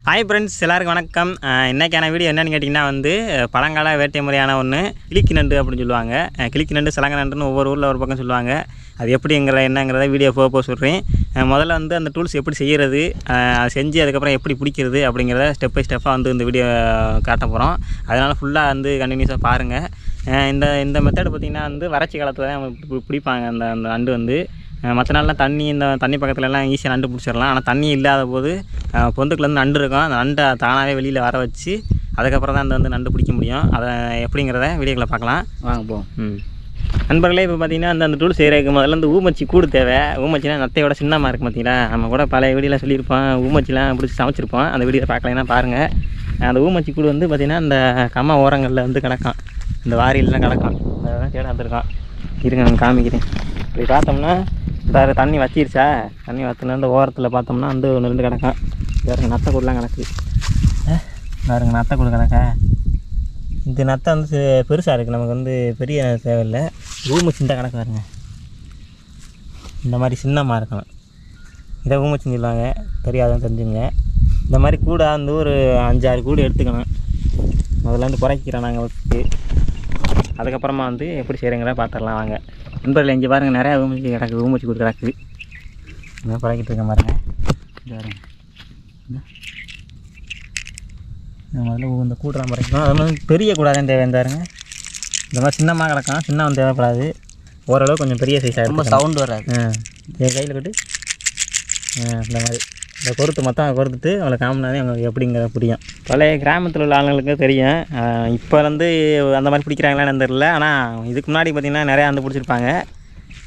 Hi friends, எல்லாருக்கும் வணக்கம். இன்றைக்கான வீடியோ என்னென்னு கேட்டிங்கன்னா பழங்கால வேட்டை முறையான ஒன்று கிளிக்கி நண்டு அப்படின்னு சொல்லுவாங்க. கிளிக்கி நண்டு, சலங்க நண்டுன்னு ஒவ்வொரு ஊரில் ஒரு பக்கம் சொல்லுவாங்க. அது எப்படிங்கிற என்னங்கிறத வீடியோ போக சொல்கிறேன். முதல்ல அந்த டூல்ஸ் எப்படி செய்கிறது, அதை செஞ்சு அதுக்கப்புறம் எப்படி பிடிக்கிறது அப்படிங்கிறத ஸ்டெப் பை ஸ்டெப்பாக இந்த வீடியோ காட்ட போகிறோம். அதனால் ஃபுல்லாக கண்டினியூஸாக பாருங்கள். இந்த மெத்தட் பார்த்திங்கன்னா வறட்சி காலத்தில் தான் பிடிப்பாங்க. அந்த நண்டு மற்ற நாள்லாம் தண்ணி பக்கத்துலலாம் ஈஸியாக நண்டு பிடிச்சிடலாம். ஆனால் தண்ணி இல்லாத போது பொந்துக்குள்ளேருந்து நண்டு இருக்கும். அந்த நண்டை தானாகவே வெளியில் வர வச்சு அதுக்கப்புறம் தான் நண்டு பிடிக்க முடியும். அதை எப்படிங்கிறத வீடியோக்களை பார்க்கலாம், வாங்க போவோம். நண்பர்களே, இப்போ பார்த்திங்கன்னா அந்த டூல் செய்கிறதுக்கு முதல்ல ஊமச்சி கூடு தேவை. ஊமச்சினா நத்தையோட சின்னமாக இருக்கும். பார்த்தீங்களா, நம்ம கூட பழைய வீடியோலாம் சொல்லியிருப்போம். ஊமச்சிலாம் பிடிச்சி சமைச்சிருப்போம். அந்த வீடியோ பார்க்கலைன்னா பாருங்கள். அந்த ஊமச்சி கூடு பார்த்திங்கன்னா இந்த கம்மா ஓரங்களில் கிடக்கும். இந்த வாரியிலாம் கிடக்கும். அதெல்லாம் தேட வந்துருக்கான். இருங்க, நான் காமிக்கிறேன். இப்படி பார்த்தோம்னா தண்ணி வச்சிருச்சா, தண்ணி வற்றுலேருந்து ஓரத்தில் பார்த்தோம்னா ஒன்று ரெண்டு கிடக்கும். வேறு நத்தை கூடலாம் கிடக்கு. வேறுங்க நத்தை கூட கிடக்கா. இந்த நத்தை பெருசாக இருக்குது. நமக்கு பெரிய தேவையில்லை. ஊமச்சின் தான் கிடக்கு. பாருங்க, இந்த மாதிரி சின்னமாக இருக்கணும். இதை ஊமச்சின்னு சொல்லுவாங்க. தெரியாதான் தெரிஞ்சுங்க. இந்த மாதிரி கூட ஒரு 5-6 கூடு எடுத்துக்கணும். முதல்ல குறைக்கிறோம் நாங்கள் வச்சுட்டு. அதுக்கப்புறமா எப்படி செய்கிறேங்கிற பார்த்துடலாம், வாங்க. நண்பர்கள், இங்கே பாருங்கள், நிறையா ஊமச்சி கிடக்கு. ஊமச்சி கூடு கிடக்கு. இன்னும் குறைக்கிட்டு இருக்கேன் பாருங்கள். பாருங்க, முதல்ல இந்த கூட்டெல்லாம் குறைக்கணும். அது மாதிரி பெரிய கூடாதான் தேவை. பாருங்க, இந்த மாதிரி சின்னமாக கிடக்கும். சின்னம் தேவைப்படாது. ஓரளவு கொஞ்சம் பெரிய சைஸாக ரொம்ப சவுண்டு வராது. என் கையில் கட்டு. இந்த மாதிரி இந்த கொறுத்து மொத்தம் கொறுத்துட்டு அவளை காமினாதே அவங்களுக்கு எப்படிங்கிற புரியும். பழைய கிராமத்தில் உள்ள ஆளுங்களுக்கு தெரியும். இப்போ அந்த மாதிரி பிடிக்கிறாங்களான்னு தெரியல. ஆனால் இதுக்கு முன்னாடி பார்த்திங்கன்னா நிறையா பிடிச்சிருப்பாங்க.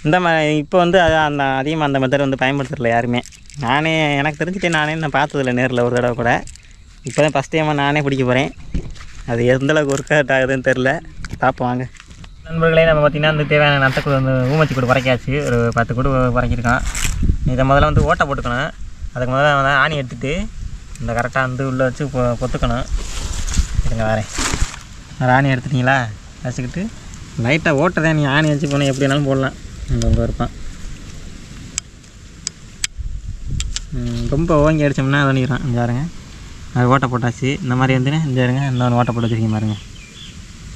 இந்த மாதிரி இப்போ அதிகமாக அந்த மெத்தட் பயன்படுத்துறதில்ல யாருமே. எனக்கு தெரிஞ்சுட்டு நான் பார்த்ததில்ல நேரில் ஒரு தடவை கூட. இப்போ தான் ஃபஸ்ட் டைமாக நானே பிடிக்க போகிறேன். அது எந்தளவுக்கு ஒர்க் அவுட் ஆகுதுன்னு தெரில. பார்ப்போம், வாங்க. நண்பர்களே, நம்ம பார்த்திங்கன்னா தேவையான நத்தைக்கூடு ஊமச்சி கூடு குறைக்காச்சு. ஒரு 10 கூடு குறைக்கிருக்கான். இதை முதல்ல ஓட்டை போட்டுக்கணும். அதுக்கு முதல்ல ஆணி எடுத்துகிட்டு இந்த கரெக்டாக உள்ளே வச்சு பொத்துக்கணும். இருங்க, வரேன். ஆணி எடுத்துட்டிங்களா, வச்சுக்கிட்டு லைட்டாக ஓட்டை தான். நீ ஆணி வச்சு போனால் எப்படி வேணாலும் போடலாம். உங்கள் இருப்பான். ரொம்ப ஓங்கி அடித்தோம்னா அது பண்ணிடுறான். இங்கே பாருங்க, அது ஓட்டை போட்டாச்சு. இந்த மாதிரி இந்த இருங்க, இன்னொன்று ஓட்டை போட்டு வச்சுருக்கீங்க பாருங்க.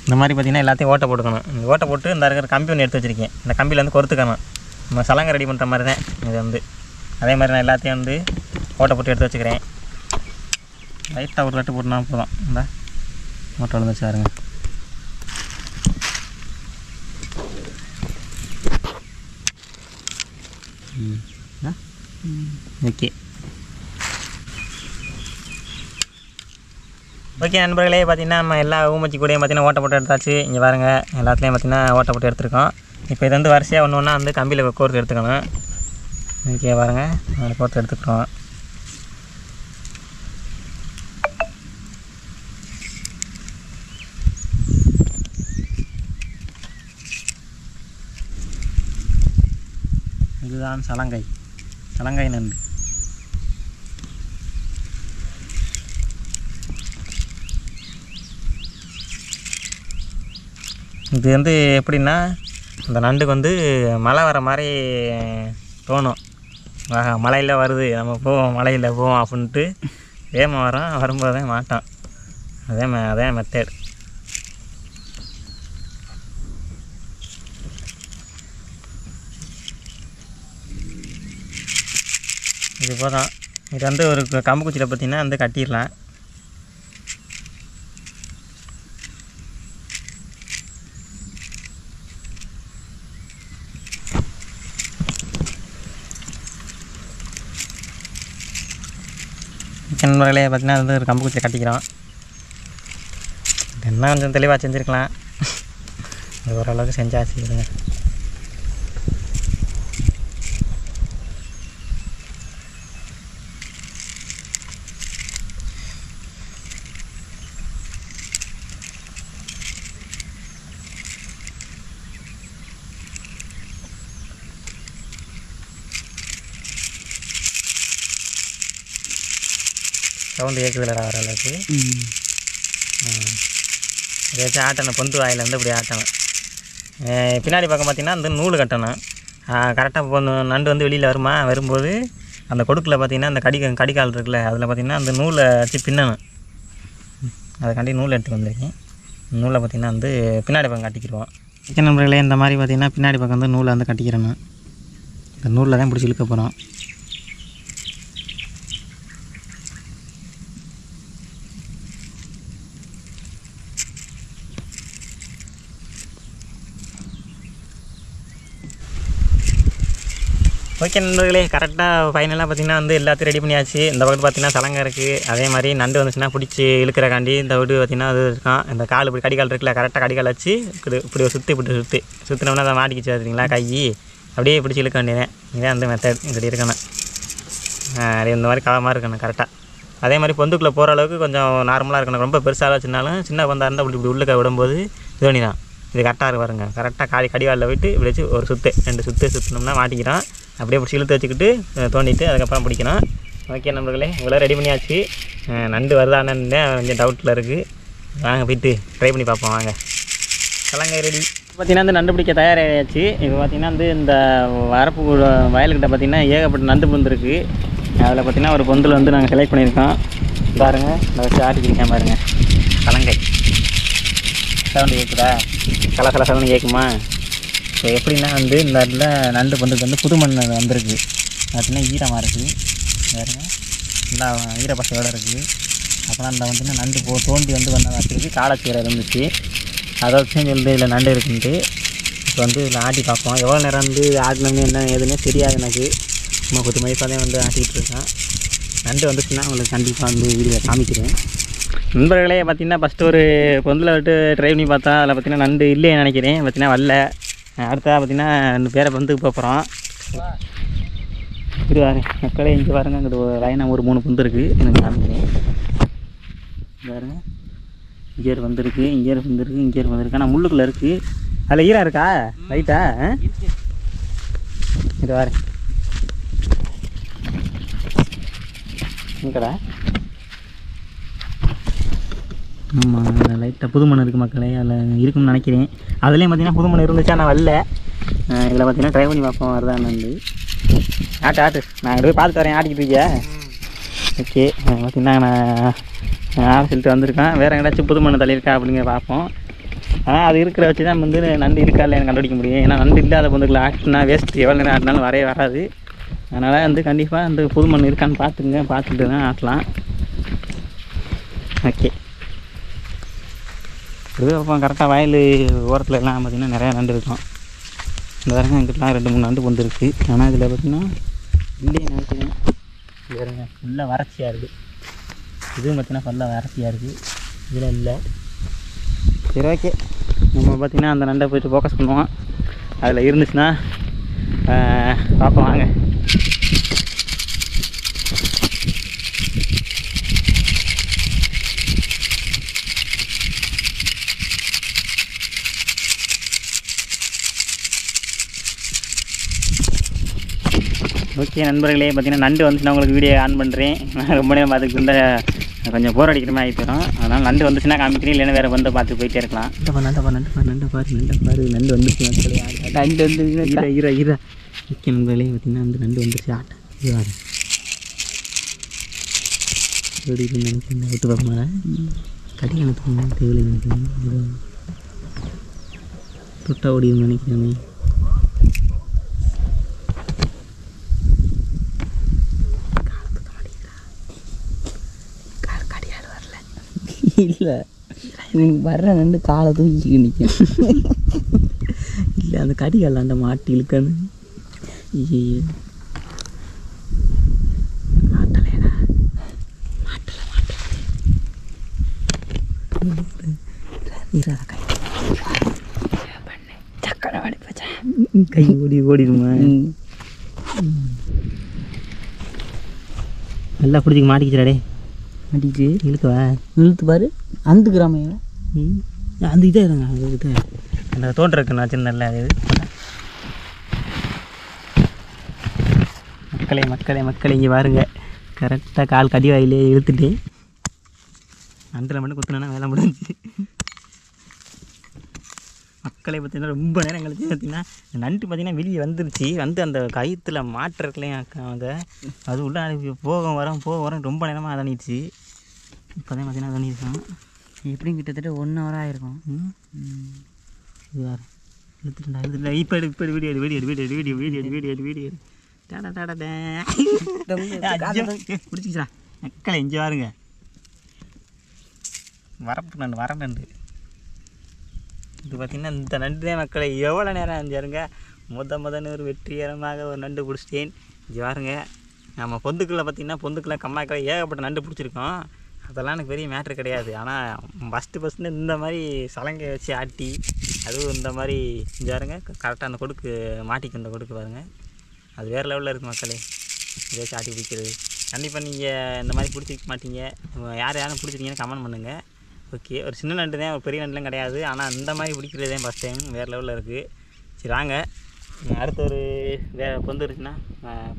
இந்த மாதிரி பார்த்திங்கன்னா எல்லாத்தையும் ஓட்டை போட்டுக்கணும். இந்த ஓட்டை போட்டு இந்த இருக்கிற கம்பி ஒன்று எடுத்து வச்சுருக்கேன். இந்த கம்பியில் கொறுத்துக்கணும். நம்ம சலங்கை ரெடி பண்ணுற மாதிரி தான் இது. அதே மாதிரி நான் எல்லாத்தையும் ஓட்டை போட்டு எடுத்து வச்சுக்கிறேன். லைட்டாக ஒரு கட்டு போட்டுனா போதும். இந்த ஓட்டை விழுந்துச்சு பாருங்க. ஓகே நண்பர்களே, பார்த்திங்கன்னா நம்ம எல்லா ஊமச்சி கூடையும் பார்த்திங்கன்னா ஓட்டை போட்டு எடுத்தாச்சு. இங்கே பாருங்கள், எல்லாத்துலேயும் பார்த்திங்கன்னா ஓட்டை போட்டு எடுத்துருக்கோம். இப்போ இது வரிசையாக ஒன்று ஒன்றா கம்பியில் கோர்த்து எடுத்துக்கணும். ஓகே, பாருங்கள், அதில் கோர்த்து எடுத்துக்கிறோம். இதுதான் சலங்கை நண்டு. இது எப்படின்னா, இந்த நண்டுக்கு மழை வர மாதிரி தோணும். மழையில் வருது, நம்ம போவோம், மழையில் போவோம் அப்படின்ட்டு வேகமாக வரும்போது தான் மாட்டோம். அதே மெத்தட். இது போதும். இது ஒரு கம்பு குச்சியில் பார்த்திங்கன்னா கட்டிடலாம். நண்பர்களே, பார்த்திங்கன்னா ஒரு கம்பு குச்சியில் கட்டிக்கிறோம். என்ன கொஞ்சம் தெளிவாக செஞ்சுருக்கலாம். அது ஓரளவுக்கு செஞ்சாச்சு. இருங்க, சவுண்டு கேட்குதுலடா வர அளவுக்கு. ஏதாச்சும் ஆட்டணும். பொந்து வாயிலேருந்து இப்படி ஆட்டணும். பின்னாடி பக்கம் பார்த்திங்கன்னா நூல் கட்டணும். கரெக்டாக நண்டு வெளியில் வரும்போது அந்த கொடுக்கில் பார்த்திங்கன்னா அந்த கடிகால் இருக்குல்ல, அதில் பார்த்திங்கன்னா அந்த நூலை வச்சு பின்னணும். அதுக்காண்டி நூல் எடுத்து வந்திருக்கேன். நூலை பார்த்திங்கன்னா வந்து பின்னாடி பக்கம் கட்டிக்கிடுவோம். ஓகே நண்பர்களே, இந்த மாதிரி பார்த்திங்கன்னா பின்னாடி பக்கம் வந்து நூலை வந்து கட்டிக்கிறேன்னு இந்த நூலில் தான் பிடிச்சி இழுக்க போகிறோம். ஓகே நண்பர்களே, கரெக்டாக ஃபைனலாக பார்த்திங்கன்னா வந்து எல்லாத்தையும் ரெடி பண்ணியாச்சு. இந்த பக்கத்து பார்த்திங்கன்னா சலங்கை இருக்குது. அதே மாதிரி நண்டு வந்துச்சுன்னா பிடிச்சி இழுக்கிறக்காண்டி இந்த வீடு பார்த்திங்கன்னா அது இருக்கான். இந்த கால் இப்படி கடிகால் இருக்குல்ல, கரெக்டாக கடிகால் வச்சு இப்படி ஒரு சுற்றினோம்னா அதை மாட்டிக்கிச்சு பார்த்தீங்களா, கை அப்படியே பிடிச்சி இழுக்க வேண்டியதேன். இதே அந்த மெத்தட் இப்படி இருக்கணும். இந்த மாதிரி மாதிரி இருக்கணும் கரெக்டாக. அதே மாதிரி பொந்துக்குள்ளே போகிற அளவுக்கு கொஞ்சம் நார்மலாக இருக்கணும். ரொம்ப பெருசாக வச்சுனாலும் சின்ன பந்தாக இருந்தால் இப்படி உள்ளுக்க விடும்போது இது பண்ணி தான் இது கரெக்டாக இருக்கு பாருங்க. கரெக்டாக கடிகாலில் போய்ட்டு இப்படி வச்சு ஒரு 2 சுற்றினோம்னா மாட்டிக்கிறோம். அப்படியே பிடிச்சி இழுத்து வச்சுக்கிட்டு தோண்டிட்டு அதுக்கப்புறம் பிடிக்கணும். ஓகே நண்பர்களே, இவ்வளோ ரெடி பண்ணியாச்சு. நண்டு வருதானு கொஞ்சம் டவுட்டில் இருக்குது. வாங்க போய்ட்டு ட்ரை பண்ணி பார்ப்போம். வாங்க, சலங்கை ரெடி. பார்த்திங்கன்னா வந்து நண்டு பிடிக்க தயாராகியாச்சு. இப்போ பார்த்திங்கன்னா வந்து இந்த வரப்பு வயல்கிட்ட பார்த்திங்கன்னா ஏகப்பட்ட நண்டு பொந்து இருக்குது. அதில் பார்த்திங்கன்னா ஒரு பொந்தில் வந்து நாங்கள் செலக்ட் பண்ணியிருக்கோம். பாருங்கள், அதை வச்சு ஆட்டிக்கிட்டேன் பாருங்கள். சலங்கை சவுண்டு கேட்குதா? சலசலன்னு கேட்குமா? ஸோ எப்படின்னா வந்து இந்த இடத்துல நண்டு பொந்துக்கு வந்து புது மண் வந்திருக்கு. பார்த்திங்கன்னா ஈரமாக இருக்குது பாருங்க, நல்லா ஈரப்பசையோடு இருக்குது. அப்புறம் அந்த வந்துன்னா நண்டு தோண்டி வந்து வந்ததாட்டிருக்கு. காலச்சீரை இருந்துச்சு, அதை வச்சு சொல்லிட்டு இதில் நண்டு இருக்குன்ட்டு இப்போ வந்து இதில் ஆட்டி பார்ப்போம். எவ்வளோ நேரம் வந்து ஆட்டினோம்னு என்ன ஏதுன்னே தெரியாது எனக்கு. சும்மா கொஞ்சம் மதிப்பாக தான் வந்து ஆட்டிக்கிட்டு இருக்கேன். நண்டு வந்துச்சுன்னா உங்களுக்கு கண்டிப்பாக வந்து வீடியோ காமிக்கிறேன். நண்பர்களே, பார்த்திங்கன்னா ஃபஸ்ட்டு ஒரு பொந்தில் விட்டு ட்ரை பண்ணி பார்த்தா அதில் பார்த்திங்கன்னா நண்டு இல்லையே நினைக்கிறேன். பார்த்திங்கன்னா வரல. அடுத்ததாக பார்த்திங்கன்னா 2 பேரை பொந்துக்கு போகிறோம். இருவாரு மக்களே, இங்கே பாருங்கள், அங்கிட்டு லைனாக ஒரு 3 பொந்து இருக்குது. எனக்கு காமிக்கிறேன் பாருங்க. இங்கே வந்துருக்கு, இங்கே வந்துருக்கு, இங்கே வந்துருக்கு. ஆனால் முள்ளுக்குள்ளே இருக்குது. அதில் ஈரம் இருக்கா லைட்டா? இது வாரு இங்கடா. ஆமாம், அதில் லைட்டாக புது மண் இருக்குது மக்களே. அதில் இருக்குன்னு நினைக்கிறேன். அதுலேயும் பார்த்திங்கன்னா புது மண் இருந்துச்சு, ஆனால் வரல. இதில் பார்த்திங்கன்னா ட்ரை பண்ணி பார்ப்போம் வருதான்னு வந்து. ஆட்டு நான் போய் பார்த்துட்டு வரேன். ஆட்டிக்கிட்டு இருக்கியா? ஓகே, பார்த்திங்கன்னா நான் ஆட சொல்லிட்டு வந்திருக்கேன். வேறு எங்கேயாச்சும் புது மண் தள்ளியிருக்கா அப்படிங்கிற பார்ப்போம். ஆனால் அது இருக்கிற வச்சு தான் வந்து நண்டு இருக்கா இல்லை எனக்கு கண்டுபிடிக்க முடியும். ஏன்னா நண்டு இல்லாத பொந்துக்குள்ள ஆட்டினா வேஸ்ட். எவ்வளோ நேரம் ஆட்டினாலும் வராது. அதனால் வந்து கண்டிப்பாக அந்த புது மண் இருக்கான்னு பார்த்துட்டு தான் ஆட்டலாம். ஓகே, இது அப்போ கரெக்டாக வயல் ஓரத்தில் எல்லாம் பார்த்திங்கன்னா நிறையா நண்டு இருக்கும். இந்த வரங்க எங்கிட்டலாம் 2-3 நண்டு பொந்து இருக்குது. ஆனால் இதில் பார்த்திங்கன்னா இல்லையே நினைக்கிறேன். வேறுங்க ஃபுல்லாக வறட்சியாக இருக்குது. இதுவும் பார்த்திங்கன்னா ஃபுல்லாக வறட்சியாக இருக்குது. இதில் இல்லை. சரி, ஓகே, நம்ம பார்த்திங்கன்னா அந்த நண்டை போய்ட்டு ஃபோக்கஸ் பண்ணுவோம். அதில் இருந்துச்சுன்னா பார்ப்போம். வாங்க. ஓகே நண்பர்களே, பார்த்திங்கன்னா நண்டு வந்துச்சுன்னா உங்களுக்கு வீடியோ ஆன் பண்ணுறேன். நான் ரொம்ப நேரம் பார்த்துக்கிட்டு இருந்தால் கொஞ்சம் போர் அடிக்கிற மாதிரி ஆகிடும். அதனால் நண்டு வந்துச்சுன்னா காமிக்கிறேன், இல்லைன்னா வேறு வந்து பார்த்து போயிட்டே இருக்கலாம். நண்டு பாரு நண்டு வந்துச்சு. நண்டு வந்து ஈர ஓகே நண்பர்களே, பார்த்திங்கன்னா அந்த நண்டு வந்துருச்சு. ஆட்டை இது நினைக்கிறேன். விட்டு பார்க்க கடிகாலத்துக்கு தேவையில்லை நினைக்கிறேன். தொட்டா ஓடின்னு நினைக்கிறேன். இல்லை, வர்ற நண்டு காலை தூக்கி நிற்கும். இல்லை, அந்த கடிகாலாண்ட மாட்டி இழுக்கணும். கை ஓடிடுமா? நல்லா பிடிச்சிக்க மாட்டிக்கிச்சாடே. மாட்டிக்கிச்சு இழுக்கவா? இழுத்து பாரு. அந்த கிராமையா? அந்த இதே தாங்க, இது அந்த தோன்றக்கு நான் சின்ன அது. மக்களே இங்கே பாருங்க, கரெக்டாக கால் கடி வாயிலே இழுத்துட்டு அண்டில் மட்டும் குத்துனா வேலை முடிஞ்சு. மக்களை பார்த்திங்கன்னா ரொம்ப நேரம் கழிச்சு பார்த்திங்கன்னா நண்டு பார்த்திங்கன்னா வெளியே வந்துருச்சு. வந்து அந்த கயிற்றுல மாட்டுறதுலையும் அங்கே அது உள்ள போக வரோம் ரொம்ப நேரமாக அதனிச்சு. இப்போ தான் பார்த்திங்கன்னா அதனிருக்கோம். எப்படியும் கிட்டத்தட்ட 1 hour ஆகிருக்கும். இது வேறு எடுத்துட்டா இப்போ வீடியோ பிடிச்சிக்கிறா மக்களை இங்கே பாருங்க. வரப்பு நண்டு இது பார்த்திங்கன்னா இந்த நண்டு தான் மக்களை எவ்வளோ நேரம் அஞ்சாருங்க. முதன்னு ஒரு வெற்றிகரமாக ஒரு நண்டு பிடிச்சிட்டேன். இங்கே பாருங்க. நம்ம பொந்துக்குள்ளே பார்த்திங்கன்னா கம்மாக்களை ஏகப்பட்ட நண்டு பிடிச்சிருக்கோம். அதெல்லாம் எனக்கு பெரிய மேட்ரு கிடையாது. ஆனால் ஃபஸ்ட்டு இந்த மாதிரி சலங்கை வச்சு ஆட்டி அதுவும் இந்த மாதிரி செஞ்சாருங்க. கரெக்டாக அந்த கொடுக்கு மாட்டிக்கு இந்த கொடுக்கு பாருங்கள். அது வேறு லெவலில் இருக்குது மக்களே. இதை வச்சு ஆட்டி பிடிக்கிறது கண்டிப்பாக நீங்கள் இந்த மாதிரி பிடிச்சிக்க மாட்டீங்க. யாரும் பிடிச்சிருக்கீங்கன்னு கமெண்ட் பண்ணுங்கள். ஓகே, ஒரு சின்ன நண்டு தான், ஒரு பெரிய நண்டுலாம் கிடையாது. ஆனால் இந்த மாதிரி பிடிக்கிறதே ஃபஸ்ட் டைம் வேறு லெவலில் இருக்குது. சரி வாங்க அடுத்த ஒரு பொந்து இருக்குன்னா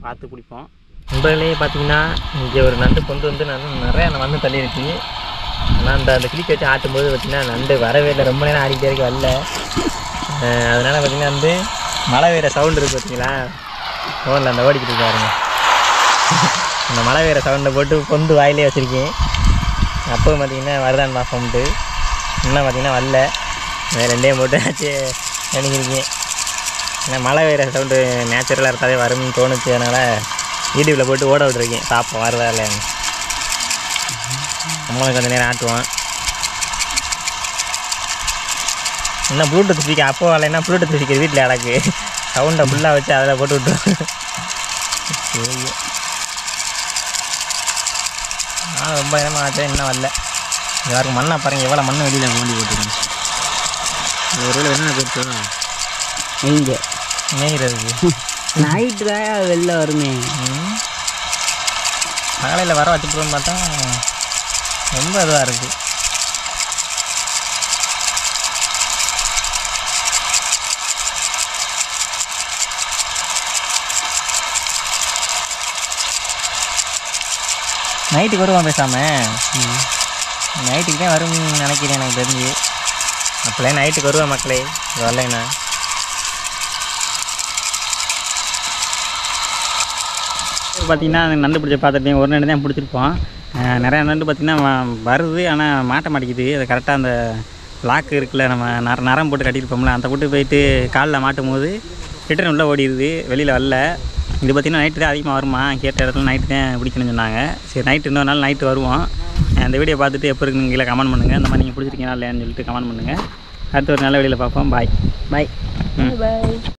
பார்த்து பிடிப்போம். முதல்லையே பார்த்தீங்கன்னா இங்கே ஒரு நண்டு பொந்து வந்து நிறையா வந்து தள்ளி இருக்குது. ஆனால் அந்த கிளிக் வச்சு ஆட்டும்போது பார்த்திங்கன்னா நண்டு வரவே இல்லை. ரொம்ப நேரம் ஆடிக்கிட்டே இருக்கு வரல. அதனால் பார்த்திங்கன்னா வந்து மழை வேறு சவுண்டு இருக்குது பார்த்தீங்களா ஃபோனில் அந்த ஓடிக்கிட்டு இருக்காருங்க. அந்த மழை வேறு சவுண்டை போட்டு பொந்து வாயிலே வச்சுருக்கேன். அப்போ பார்த்திங்கன்னா வருதான் சவுண்டு இன்னும் பார்த்திங்கன்னா வரல. ரெண்டையும் போட்டு ஆச்சு நினைக்கிறீங்க. ஏன்னா மழை வேறு சவுண்டு நேச்சுரலாக இருக்காதே வரும்னு தோணுச்சு. அதனால் யூடியூப்பில் போட்டு ஓட விட்ருக்கேன். பார்ப்போம் வருதா இல்லைன்னு. நம்மளுக்கு கொஞ்சம் நேரம் ஆட்டுவோம். இன்னும் ப்ளூடூத் ஸ்பீக்கர் அப்போ வரலைன்னா ப்ளூடூத் ஸ்பீக்கர் வீட்டில் அடக்கு சவுண்டை ஃபுல்லாக வச்சு அதில் போட்டு விட்டுருவோம். சரி நான் ரொம்ப நேரமாக ஆச்சு இன்னும் வரல. எல்லாருக்கும் மண்ணை பாருங்கள் எவ்வளோ மண்ணை வெளியில் கொண்டு போட்டுருங்க. ஒரு வேளை என்ன போயிட்டு இங்கே மேய்கிறதுக்கு நைட்டு தான் வெளில வருமே. மகளில் வர வச்சுப்போன்னு பார்த்தா ரொம்ப இதுவாக இருக்குது. நைட்டுக்கு வருவான் பேசாமல். நைட்டுக்கு தான் வரும்னு நினைக்கிறேன் எனக்கு தெரிஞ்சு. அப்போலாம் நைட்டுக்கு வருவேன் மக்களே. வரலைண்ணா பார்த்திங்கன்னா நண்டு பிடிச்ச பார்த்துட்டேன். ஒரு நண்டு தான் பிடிச்சிருப்போம். நிறையா நண்டு பார்த்திங்கன்னா வருது ஆனால் மாட்ட மாட்டேங்குது. அது கரெக்டாக அந்த லாக்கு இருக்குல்ல நம்ம நரம் போட்டு கட்டியிருப்போம்ல அந்த போட்டு போயிட்டு காலில் மாட்டும் போது ரிட்டர்ன் உள்ளே ஓடிடுது வெளியில் வரல. இது பார்த்திங்கன்னா நைட்டு தான் அதிகமாக வருமா கேட்ட இடத்துல நைட்டு தான் பிடிக்கணும்னு சொன்னாங்க. சரி நைட்டு இன்னொரு நாள் நைட்டு வருவோம். அந்த வீடியோ பார்த்துட்டு எப்போ இருக்குன்னு கீழே கமெண்ட் பண்ணுங்கள். அந்த மாதிரி நீங்கள் பிடிச்சிருக்கீங்களா இல்லையான்னு சொல்லிட்டு கமெண்ட் பண்ணுங்கள். அடுத்த ஒரு நல்ல வீடியோவில் பார்ப்போம். பாய். பாய்.